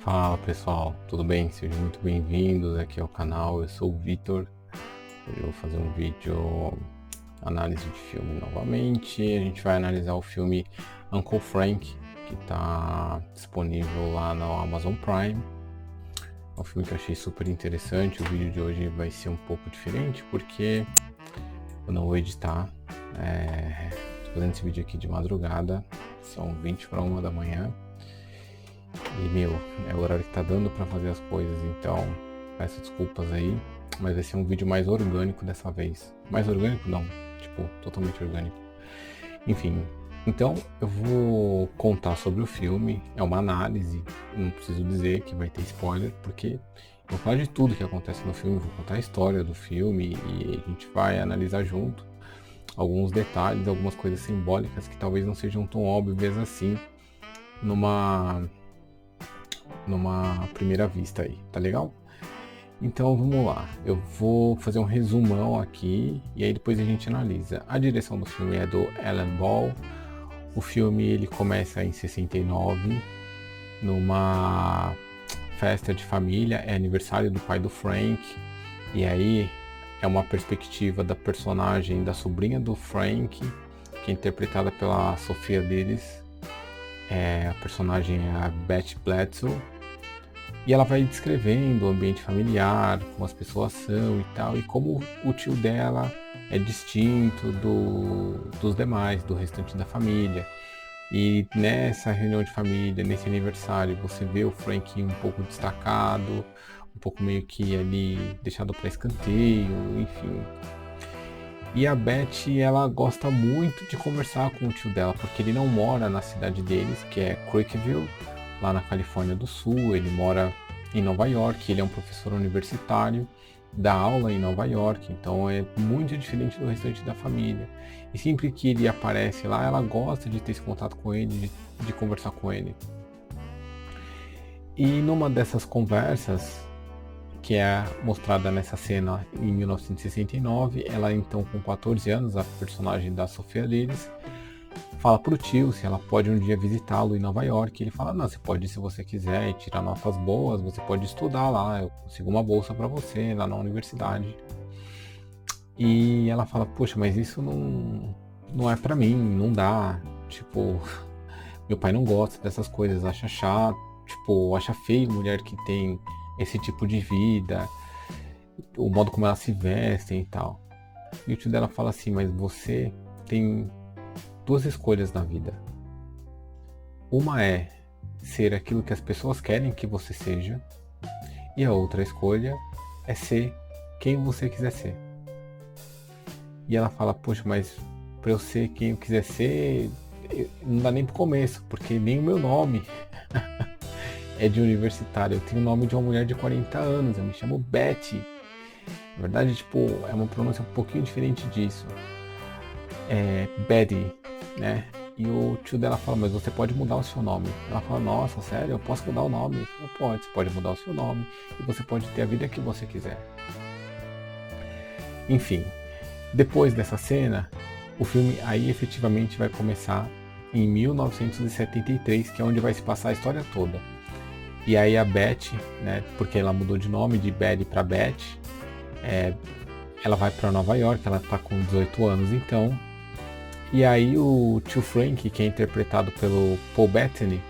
Fala pessoal, tudo bem? Sejam muito bem-vindos aqui ao canal, eu sou o Vitor. Hoje eu vou fazer um vídeo análise de filme novamente. A gente vai analisar o filme Uncle Frank, que está disponível lá no Amazon Prime. É um filme que eu achei super interessante. O vídeo de hoje vai ser um pouco diferente porque eu não vou editar. Tô fazendo esse vídeo aqui de madrugada, são 20 para 1 da manhã. E é o horário que tá dando pra fazer as coisas, então peço desculpas aí, mas vai ser um vídeo mais orgânico dessa vez. Mais orgânico não, tipo, totalmente orgânico. Enfim, então eu vou contar sobre o filme, é uma análise, não preciso dizer que vai ter spoiler, porque eu vou falar de tudo que acontece no filme, vou contar a história do filme e a gente vai analisar junto alguns detalhes, algumas coisas simbólicas que talvez não sejam tão óbvias assim numa primeira vista aí, tá legal? Então vamos lá, eu vou fazer um resumão aqui e aí depois a gente analisa. A direção do filme é do Alan Ball. O filme ele começa em 69, numa festa de família, é aniversário do pai do Frank, e aí é uma perspectiva da personagem da sobrinha do Frank, que é interpretada pela Sophia Lillis. A personagem é a Beth Bledsoe. E ela vai descrevendo o ambiente familiar, como as pessoas são e tal, e como o tio dela é distinto dos demais, do restante da família. E nessa reunião de família, nesse aniversário, você vê o Frank um pouco destacado, um pouco meio que ali deixado para escanteio, enfim. E a Beth, ela gosta muito de conversar com o tio dela, porque ele não mora na cidade deles, que é Creekville, lá na Califórnia do Sul. Ele mora em Nova York, ele é um professor universitário, dá aula em Nova York, então é muito diferente do restante da família. E sempre que ele aparece lá, ela gosta de ter esse contato com ele, de conversar com ele. E numa dessas conversas, que é mostrada nessa cena em 1969, ela então com 14 anos, a personagem da Sophia Lillis, fala pro tio se ela pode um dia visitá-lo em Nova York. Ele fala, não, você pode se você quiser e tirar notas boas, você pode estudar lá, eu consigo uma bolsa para você lá na universidade. E ela fala, poxa, mas isso não é para mim, não dá, tipo, meu pai não gosta dessas coisas, acha chato, tipo, acha feio mulher que tem esse tipo de vida, o modo como elas se vestem e tal. E o tio dela fala assim, mas você tem duas escolhas na vida. Uma é ser aquilo que as pessoas querem que você seja, e a outra escolha é ser quem você quiser ser. E ela fala, poxa, mas para eu ser quem eu quiser ser, não dá nem pro começo, porque nem o meu nome é de universitário. Eu tenho o nome de uma mulher de 40 anos, eu me chamo Betty. Na verdade, tipo, é uma pronúncia um pouquinho diferente disso. É Betty, né? E o tio dela fala, mas você pode mudar o seu nome. Ela fala, nossa, sério, eu posso mudar o nome? Eu pode, você pode mudar o seu nome e você pode ter a vida que você quiser. Enfim, depois dessa cena, o filme aí efetivamente vai começar em 1973, que é onde vai se passar a história toda. E aí a Beth, né, porque ela mudou de nome de Betty para Beth, ela vai para Nova York, ela tá com 18 anos então. E aí o tio Frank, que é interpretado pelo Paul Bettany,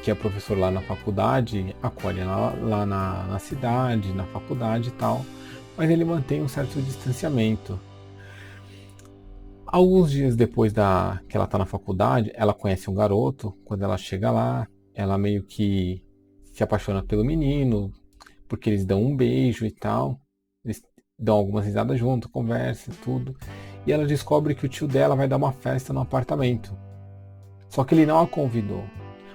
que é professor lá na faculdade, acolhe ela lá na cidade, na faculdade e tal, mas ele mantém um certo distanciamento. Alguns dias depois que ela tá na faculdade, ela conhece um garoto. Quando ela chega lá, ela meio que se apaixona pelo menino, porque eles dão um beijo e tal. Eles dão algumas risadas junto, conversam, tudo. E ela descobre que o tio dela vai dar uma festa no apartamento. Só que ele não a convidou.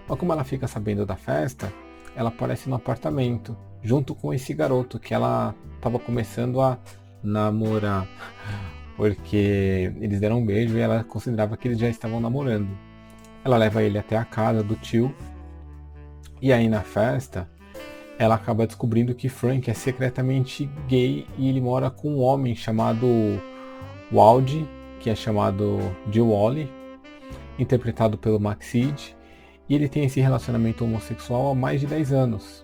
Mas como ela fica sabendo da festa, ela aparece no apartamento, junto com esse garoto que ela estava começando a namorar. Porque eles deram um beijo e ela considerava que eles já estavam namorando. Ela leva ele até a casa do tio. E aí na festa, ela acaba descobrindo que Frank é secretamente gay e ele mora com um homem chamado Wally, que é chamado de Wally, interpretado pelo Max Seed. e ele tem esse relacionamento homossexual há mais de 10 anos.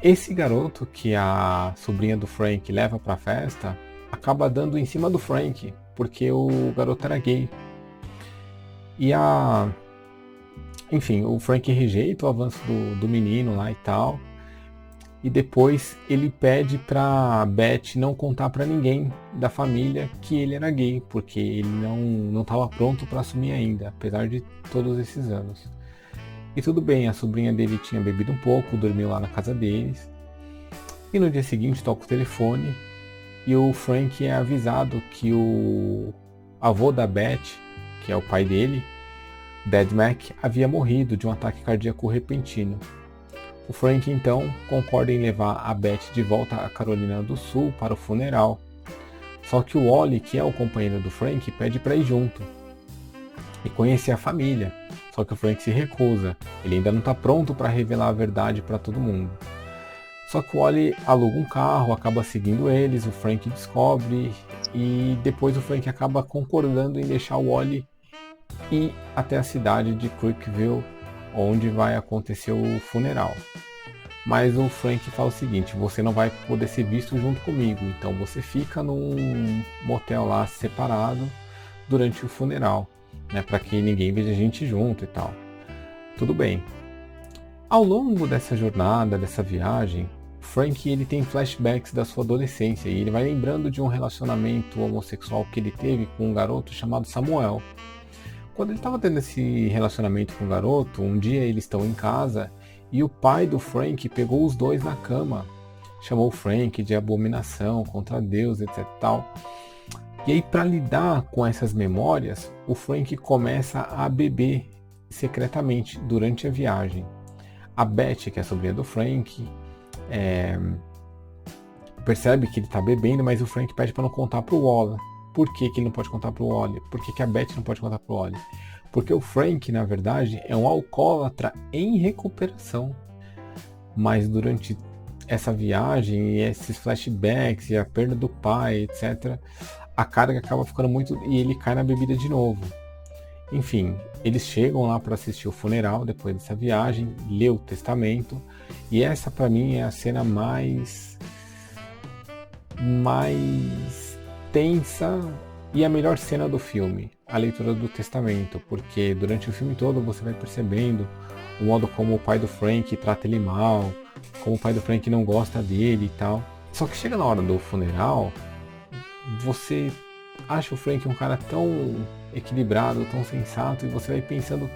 Esse garoto que a sobrinha do Frank leva pra festa acaba dando em cima do Frank, porque o garoto era gay. E enfim, o Frank rejeita o avanço do menino lá e tal. E depois ele pede pra Beth não contar pra ninguém da família que ele era gay, porque ele não estava pronto para assumir ainda, apesar de todos esses anos. E tudo bem, a sobrinha dele tinha bebido um pouco, dormiu lá na casa deles. E no dia seguinte toca o telefone e o Frank é avisado que o avô da Beth, que é o pai dele, Dad Mac, havia morrido de um ataque cardíaco repentino. O Frank então concorda em levar a Beth de volta à Carolina do Sul para o funeral. Só que o Wally, que é o companheiro do Frank, pede para ir junto e conhecer a família. Só que o Frank se recusa. Ele ainda não está pronto para revelar a verdade para todo mundo. Só que o Wally aluga um carro, acaba seguindo eles, o Frank descobre e depois o Frank acaba concordando em deixar o Wally ir até a cidade de Creekville, onde vai acontecer o funeral. Mas o Frank fala o seguinte: você não vai poder ser visto junto comigo, então você fica num motel lá separado durante o funeral, né, para que ninguém veja a gente junto e tal. Tudo bem. Ao longo dessa jornada, dessa viagem, Frank ele tem flashbacks da sua adolescência e ele vai lembrando de um relacionamento homossexual que ele teve com um garoto chamado Samuel. Quando ele estava tendo esse relacionamento com o garoto, um dia eles estão em casa e o pai do Frank pegou os dois na cama, chamou o Frank de abominação contra Deus, etc. Tal. E aí, para lidar com essas memórias, o Frank começa a beber secretamente durante a viagem. A Beth, que é a sobrinha do Frank, percebe que ele está bebendo, mas o Frank pede para não contar para o Wally. Por que ele não pode contar para o Wally? Por que a Beth não pode contar para o Wally? Porque o Frank, na verdade, é um alcoólatra em recuperação. Mas durante essa viagem e esses flashbacks e a perda do pai, etc., a carga acaba ficando muito e ele cai na bebida de novo. Enfim, eles chegam lá para assistir o funeral depois dessa viagem, ler o testamento, e essa para mim é a cena mais tensa e a melhor cena do filme, a leitura do testamento, porque durante o filme todo você vai percebendo o modo como o pai do Frank trata ele mal, como o pai do Frank não gosta dele e tal. Só que chega na hora do funeral, você acha o Frank um cara tão equilibrado, tão sensato, e você vai pensando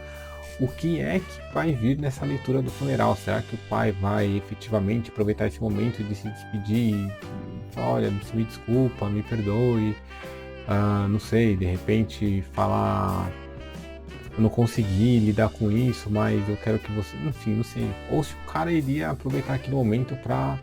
o que é que vai vir nessa leitura do funeral. Será que o pai vai efetivamente aproveitar esse momento de se despedir e falar: olha, me desculpa, me perdoe, não sei, de repente falar: eu não consegui lidar com isso, mas eu quero que você... Enfim, não sei. Ou se o cara iria aproveitar aquele momento para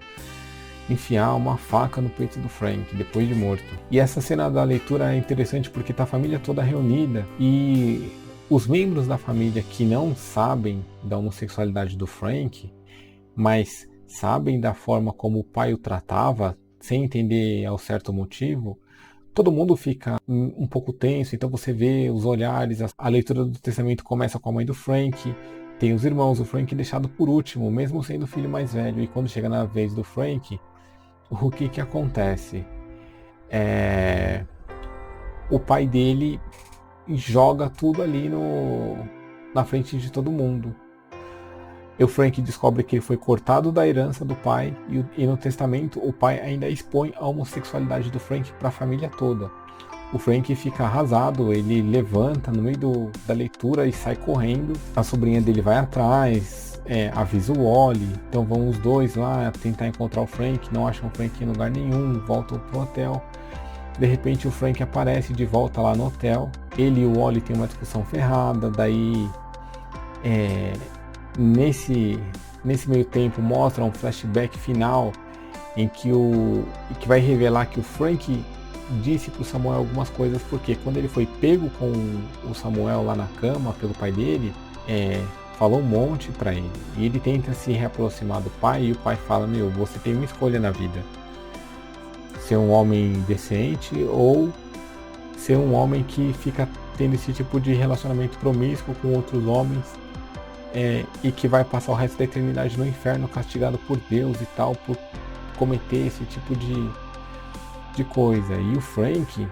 enfiar uma faca no peito do Frank, depois de morto. E essa cena da leitura é interessante porque tá a família toda reunida e os membros da família que não sabem da homossexualidade do Frank, mas sabem da forma como o pai o tratava, sem entender ao certo motivo, todo mundo fica um pouco tenso. Então você vê os olhares, a leitura do testamento começa com a mãe do Frank, tem os irmãos, o Frank deixado por último, mesmo sendo o filho mais velho. E quando chega na vez do Frank, o que acontece? O pai dele joga tudo ali na frente de todo mundo. E o Frank descobre que ele foi cortado da herança do pai e no testamento o pai ainda expõe a homossexualidade do Frank para a família toda. O Frank fica arrasado, ele levanta no meio da leitura e sai correndo. A sobrinha dele vai atrás, avisa o Wally, então vão os dois lá tentar encontrar o Frank, não acham o Frank em lugar nenhum, voltam pro hotel. De repente o Frank aparece de volta lá no hotel, ele e o Wally tem uma discussão ferrada, daí nesse meio tempo mostra um flashback final em que vai revelar que o Frank disse pro Samuel algumas coisas, porque quando ele foi pego com o Samuel lá na cama pelo pai dele, falou um monte pra ele, e ele tenta se reaproximar do pai, e o pai fala: meu, você tem uma escolha na vida, ser um homem decente ou ser um homem que fica tendo esse tipo de relacionamento promíscuo com outros homens, e que vai passar o resto da eternidade no inferno castigado por Deus e tal, por cometer esse tipo de coisa. E o Frank,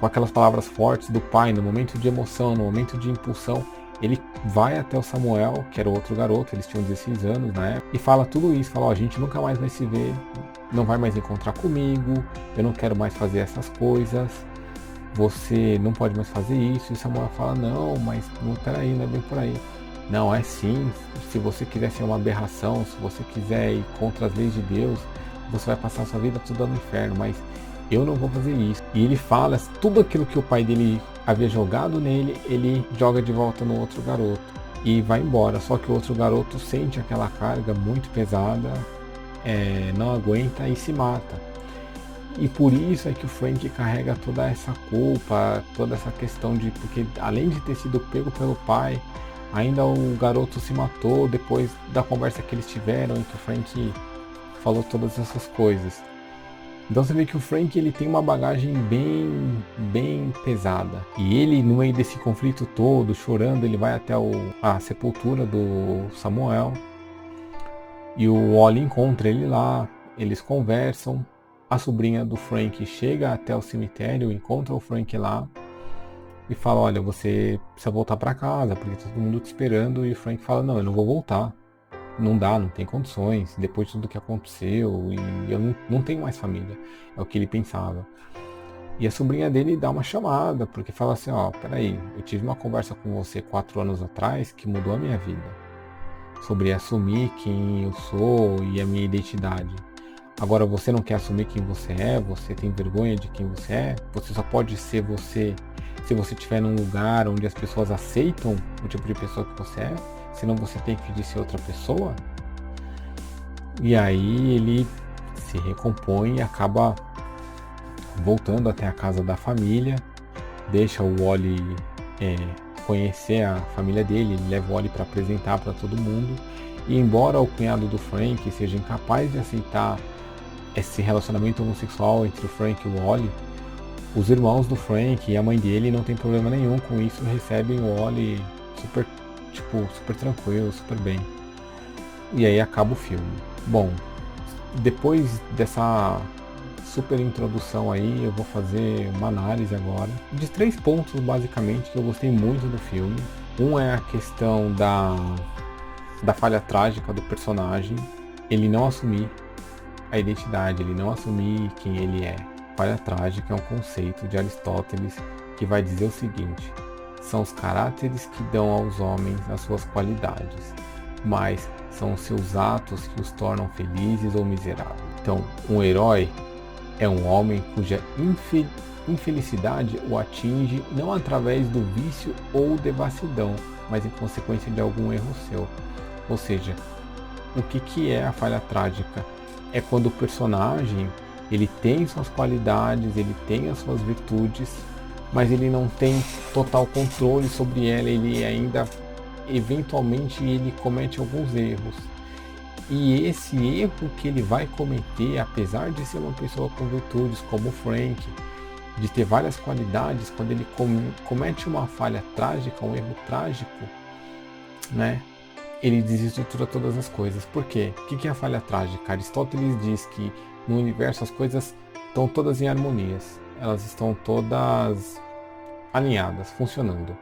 com aquelas palavras fortes do pai, no momento de emoção, no momento de impulsão, ele vai até o Samuel, que era o outro garoto, eles tinham 16 anos na época, e fala tudo isso, fala, ó, a gente nunca mais vai se ver, não vai mais encontrar comigo, eu não quero mais fazer essas coisas, você não pode mais fazer isso. E Samuel fala, não, mas peraí, não é bem por aí. Não, é sim, se você quiser ser uma aberração, se você quiser ir contra as leis de Deus, você vai passar a sua vida toda no inferno, mas eu não vou fazer isso. E ele fala tudo aquilo que o pai dele havia jogado nele, ele joga de volta no outro garoto e vai embora. Só que o outro garoto sente aquela carga muito pesada, não aguenta e se mata. E por isso é que o Frank carrega toda essa culpa, toda essa questão de... Porque além de ter sido pego pelo pai, ainda o garoto se matou depois da conversa que eles tiveram, em que o Frank falou todas essas coisas. Então você vê que o Frank, ele tem uma bagagem bem pesada. E ele, no meio desse conflito todo, chorando, ele vai até a sepultura do Samuel. E o Wally encontra ele lá, eles conversam. A sobrinha do Frank chega até o cemitério, encontra o Frank lá e fala, olha, você precisa voltar para casa, porque tá todo mundo te esperando. E o Frank fala, não, eu não vou voltar. Não dá, não tem condições, depois de tudo que aconteceu, e eu não tenho mais família. É o que ele pensava. E a sobrinha dele dá uma chamada, porque fala assim, ó, peraí, eu tive uma conversa com você 4 anos atrás que mudou a minha vida. Sobre assumir quem eu sou e a minha identidade. Agora você não quer assumir quem você tem vergonha de quem você só pode ser você se você estiver num lugar onde as pessoas aceitam o tipo de pessoa que você é, senão você tem que ser outra pessoa. E aí ele se recompõe e acaba voltando até a casa da família, deixa o Wally conhecer a família dele, ele leva o Wally para apresentar para todo mundo. E embora o cunhado do Frank seja incapaz de aceitar esse relacionamento homossexual entre o Frank e o Wally, os irmãos do Frank e a mãe dele não tem problema nenhum com isso, recebem o Wally super tranquilo, super bem. E aí acaba o filme. Bom, depois dessa super introdução aí, eu vou fazer uma análise agora de 3 pontos basicamente que eu gostei muito do filme. Um é a questão da falha trágica do personagem, ele não assumir a identidade, ele não assumir quem ele é. Falha trágica é um conceito de Aristóteles que vai dizer o seguinte: são os caráteres que dão aos homens as suas qualidades, mas são os seus atos que os tornam felizes ou miseráveis. Então, um herói é um homem cuja infelicidade o atinge não através do vício ou devassidão, mas em consequência de algum erro seu. Ou seja, o que é a falha trágica? É quando o personagem ele tem suas qualidades, ele tem as suas virtudes, mas ele não tem total controle sobre ela, ele ainda, eventualmente, ele comete alguns erros. E esse erro que ele vai cometer, apesar de ser uma pessoa com virtudes como o Frank, de ter várias qualidades, quando ele comete uma falha trágica, um erro trágico, né? Ele desestrutura todas as coisas. Por quê? O que é a falha trágica? Aristóteles diz que no universo as coisas estão todas em harmonias. Elas estão todas alinhadas, funcionando.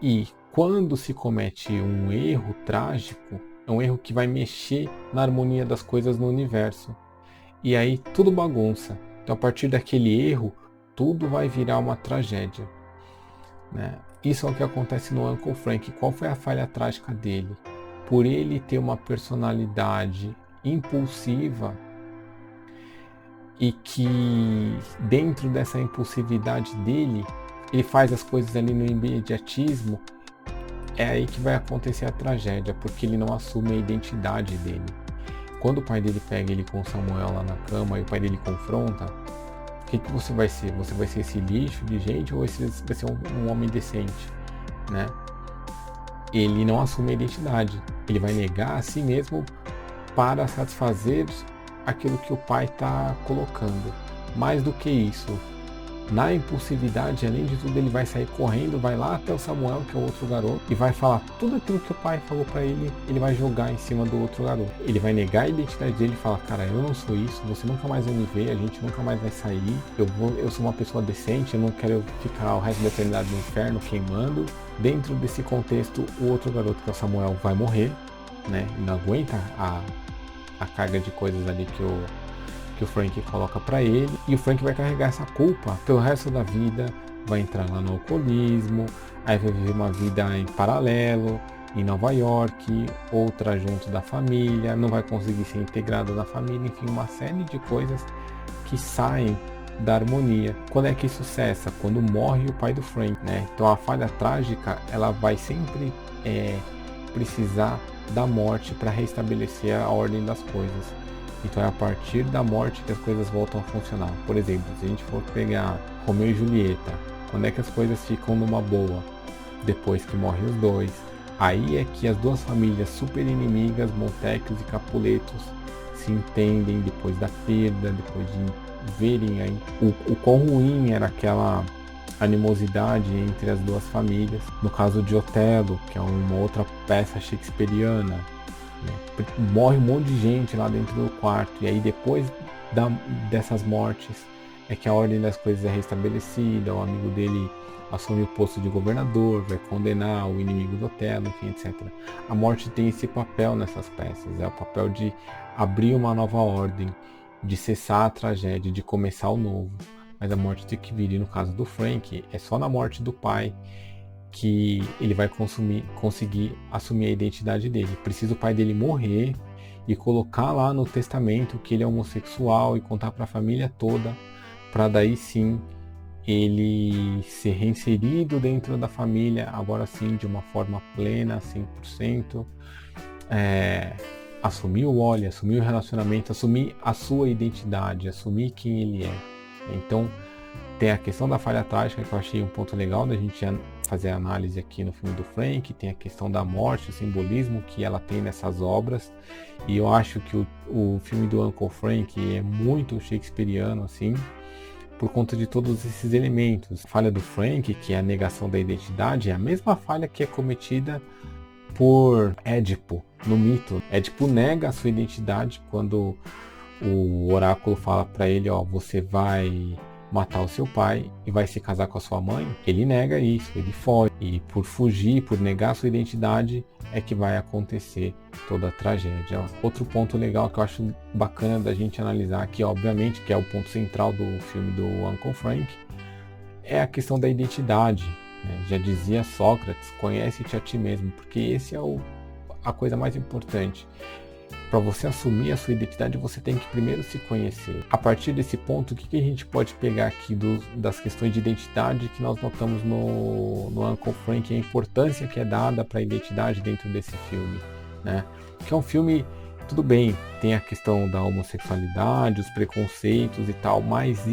E quando se comete um erro trágico, é um erro que vai mexer na harmonia das coisas no universo. E aí tudo bagunça. Então a partir daquele erro, tudo vai virar uma tragédia, né? Isso é o que acontece no Uncle Frank. Qual foi a falha trágica dele? Por ele ter uma personalidade impulsiva e que dentro dessa impulsividade dele, ele faz as coisas ali no imediatismo, é aí que vai acontecer a tragédia, porque ele não assume a identidade dele. Quando o pai dele pega ele com o Samuel lá na cama e o pai dele confronta, o que você vai ser? Você vai ser esse lixo de gente ou você vai ser um homem decente, né? Ele não assume a identidade. Ele vai negar a si mesmo para satisfazer aquilo que o pai está colocando. Mais do que isso, Na impulsividade, além de tudo, ele vai sair correndo, vai lá até o Samuel, que é o outro garoto, e vai falar tudo aquilo que o pai falou pra ele, ele vai jogar em cima do outro garoto. Ele vai negar a identidade dele e falar, cara, eu não sou isso, você nunca mais vai me ver, a gente nunca mais vai sair, eu sou uma pessoa decente, eu não quero ficar o resto da eternidade no inferno queimando. Dentro desse contexto, o outro garoto, que é o Samuel, vai morrer, né? E não aguenta a carga de coisas ali que o Frank coloca pra ele, e o Frank vai carregar essa culpa pelo resto da vida, vai entrar lá no alcoolismo, aí vai viver uma vida em paralelo, em Nova York, outra junto da família, não vai conseguir ser integrado na família, enfim, uma série de coisas que saem da harmonia. Quando é que isso cessa? Quando morre o pai do Frank, né? Então a falha trágica, ela vai sempre precisar da morte para restabelecer a ordem das coisas. Então é a partir da morte que as coisas voltam a funcionar. Por exemplo, se a gente for pegar Romeu e Julieta, quando é que as coisas ficam numa boa? Depois que morrem os dois. Aí é que as duas famílias super inimigas, Montecchios e Capuletos, se entendem depois da perda, depois de verem aí o quão ruim era aquela animosidade entre as duas famílias. No caso de Otelo, que é uma outra peça shakespeariana, né? Morre um monte de gente lá dentro do quarto, e aí depois dessas mortes é que a ordem das coisas é restabelecida, o amigo dele assume o posto de governador, vai condenar o inimigo do Otelo, enfim, etc. A morte tem esse papel nessas peças, é o papel de abrir uma nova ordem, de cessar a tragédia, de começar o novo. Mas a morte tem que vir, e no caso do Frank, é só na morte do pai que ele vai conseguir assumir a identidade dele. Precisa o pai dele morrer e colocar lá no testamento que ele é homossexual e contar para a família toda, para daí sim ele ser reinserido dentro da família, agora sim de uma forma plena, 100%, assumir o óleo, assumir o relacionamento, assumir a sua identidade, assumir quem ele é. Então tem a questão da falha trágica, que eu achei um ponto legal da gente fazer a análise aqui no filme do Frank, tem a questão da morte, o simbolismo que ela tem nessas obras, e eu acho que o filme do Uncle Frank é muito shakespeariano, assim, por conta de todos esses elementos. A falha do Frank, que é a negação da identidade, é a mesma falha que é cometida por Édipo no mito. Édipo nega a sua identidade quando o oráculo fala para ele, ó, você vai matar o seu pai e vai se casar com a sua mãe. Ele nega isso, ele foge, e por fugir, por negar a sua identidade, é que vai acontecer toda a tragédia. Outro ponto legal que eu acho bacana da gente analisar aqui, obviamente, que é o ponto central do filme do Uncle Frank, é a questão da identidade, né? Já dizia Sócrates, conhece-te a ti mesmo, porque esse é a coisa mais importante. Para você assumir a sua identidade, você tem que primeiro se conhecer. A partir desse ponto, o que a gente pode pegar aqui das questões de identidade que nós notamos no Uncle Frank, a importância que é dada para a identidade dentro desse filme, né? Que é um filme, tudo bem, tem a questão da homossexualidade, os preconceitos e tal, mas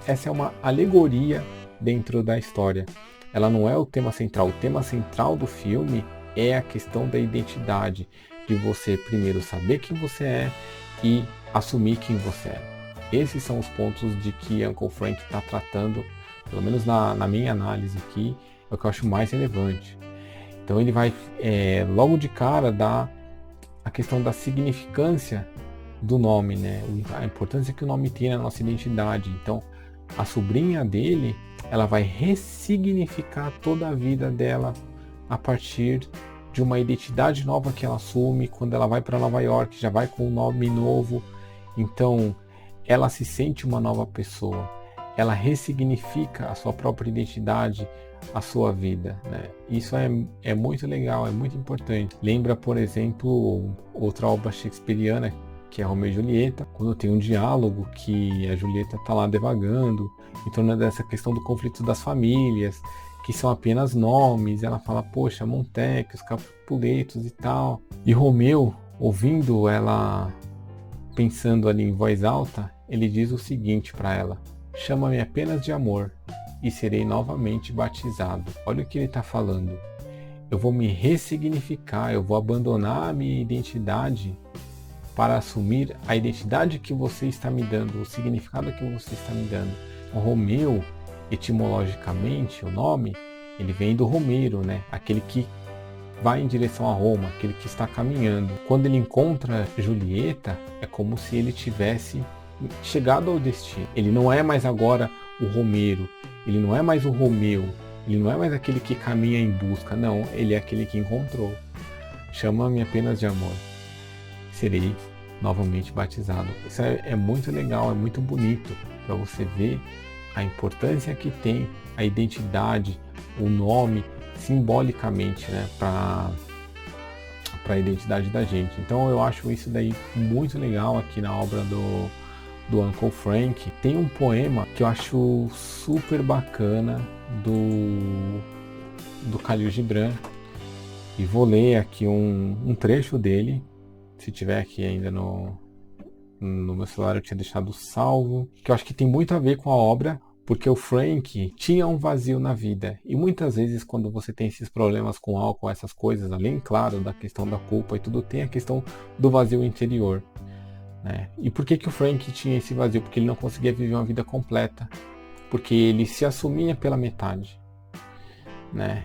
essa é uma alegoria dentro da história. Ela não é o tema central. O tema central do filme é a questão da identidade, de você primeiro saber quem você é e assumir quem você é. Esses são os pontos de que Uncle Frank está tratando, pelo menos na minha análise aqui, é o que eu acho mais relevante. Então ele vai logo de cara dar a questão da significância do nome, né? A importância que o nome tem na nossa identidade. Então a sobrinha dele, ela vai ressignificar toda a vida dela a partir de uma identidade nova que ela assume. Quando ela vai para Nova York, já vai com um nome novo, então ela se sente uma nova pessoa, ela ressignifica a sua própria identidade, a sua vida, né? Isso é muito legal, é muito importante. Lembra, por exemplo, outra obra shakespeariana, que é Romeu e Julieta, quando tem um diálogo que a Julieta está lá devagando em torno dessa questão do conflito das famílias, que são apenas nomes. Ela fala, poxa, Montecchios, Capuletos e tal. E Romeu, ouvindo ela pensando ali em voz alta, ele diz o seguinte para ela: chama-me apenas de amor e serei novamente batizado. Olha o que ele está falando. Eu vou me ressignificar, eu vou abandonar a minha identidade para assumir a identidade que você está me dando, o significado que você está me dando. O Romeu, etimologicamente, o nome, ele vem do Romeiro, né? Aquele que vai em direção a Roma, aquele que está caminhando. Quando ele encontra Julieta, é como se ele tivesse chegado ao destino. Ele não é mais agora o Romeiro, ele não é mais o Romeu, ele não é mais aquele que caminha em busca, não, ele é aquele que encontrou. Chama-me apenas de amor. Serei novamente batizado. Isso é muito legal, é muito bonito para você ver a importância que tem a identidade, o nome, simbolicamente, né, para a identidade da gente. Então eu acho isso daí muito legal aqui na obra do Uncle Frank. Tem um poema que eu acho super bacana do Khalil Gibran, e vou ler aqui um trecho dele, se tiver aqui ainda no meu celular, eu tinha deixado salvo, que eu acho que tem muito a ver com a obra, porque o Frank tinha um vazio na vida, e muitas vezes quando você tem esses problemas com álcool, essas coisas, além, claro, da questão da culpa e tudo, tem a questão do vazio interior, né? E por que o Frank tinha esse vazio? Porque ele não conseguia viver uma vida completa, porque ele se assumia pela metade, né?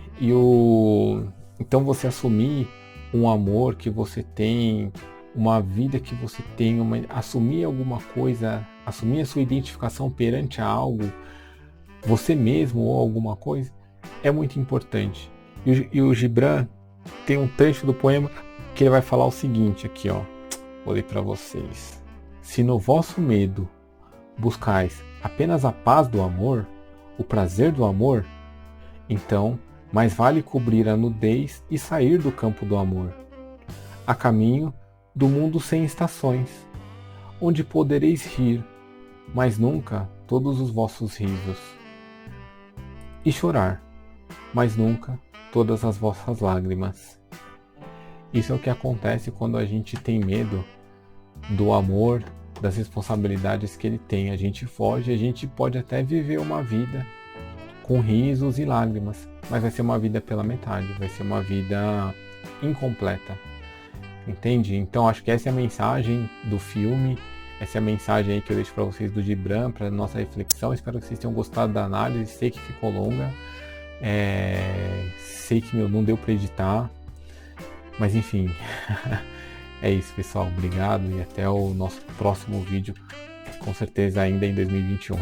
Então você assumir um amor que você tem, uma vida que você tem, assumir alguma coisa, assumir a sua identificação perante a algo, você mesmo ou alguma coisa, é muito importante. E o Gibran tem um trecho do poema que ele vai falar o seguinte aqui, ó. Vou ler para vocês. Se no vosso medo buscais apenas a paz do amor, o prazer do amor, então mais vale cobrir a nudez e sair do campo do amor, a caminho do mundo sem estações, onde podereis rir, mas nunca todos os vossos risos, e chorar, mas nunca todas as vossas lágrimas. Isso é o que acontece quando a gente tem medo do amor, das responsabilidades que ele tem. A gente foge, a gente pode até viver uma vida com risos e lágrimas, mas vai ser uma vida pela metade, vai ser uma vida incompleta. Entende? Então acho que essa é a mensagem do filme, essa é a mensagem aí que eu deixo para vocês do Gibran, para nossa reflexão. Espero que vocês tenham gostado da análise. Sei que ficou longa, sei que não deu para editar, mas enfim. É isso, pessoal. Obrigado e até o nosso próximo vídeo, com certeza ainda em 2021.